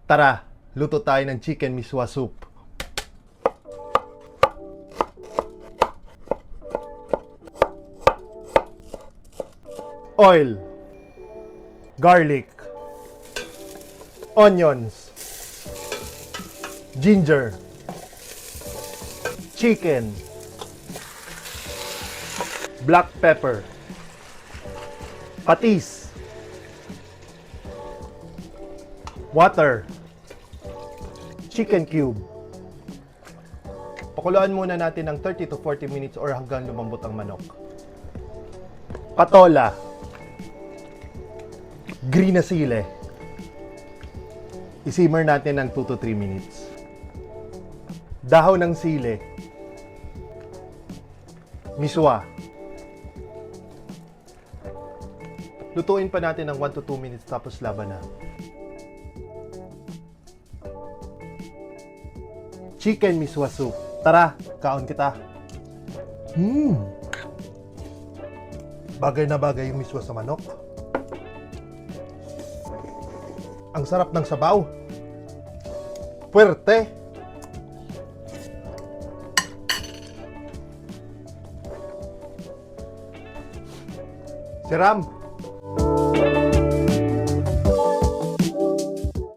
Tara, luto tayo ng chicken miswa soup. Oil, garlic, onions, ginger, chicken, black pepper, patis, water, chicken cube. Pakuluan muna natin ng 30 to 40 minutes or hanggang lumambot ang manok. Patola, green na sile. I-simmer natin ng 2 to 3 minutes. Dahon ng sile. Miswa. Lutuin pa natin ng 1 to 2 minutes tapos laban na. Chicken miswa soup. Tara, kaon kita. Bagay na bagay yung miswa sa manok. Ang sarap ng sabaw. Puwerte. Si Ram,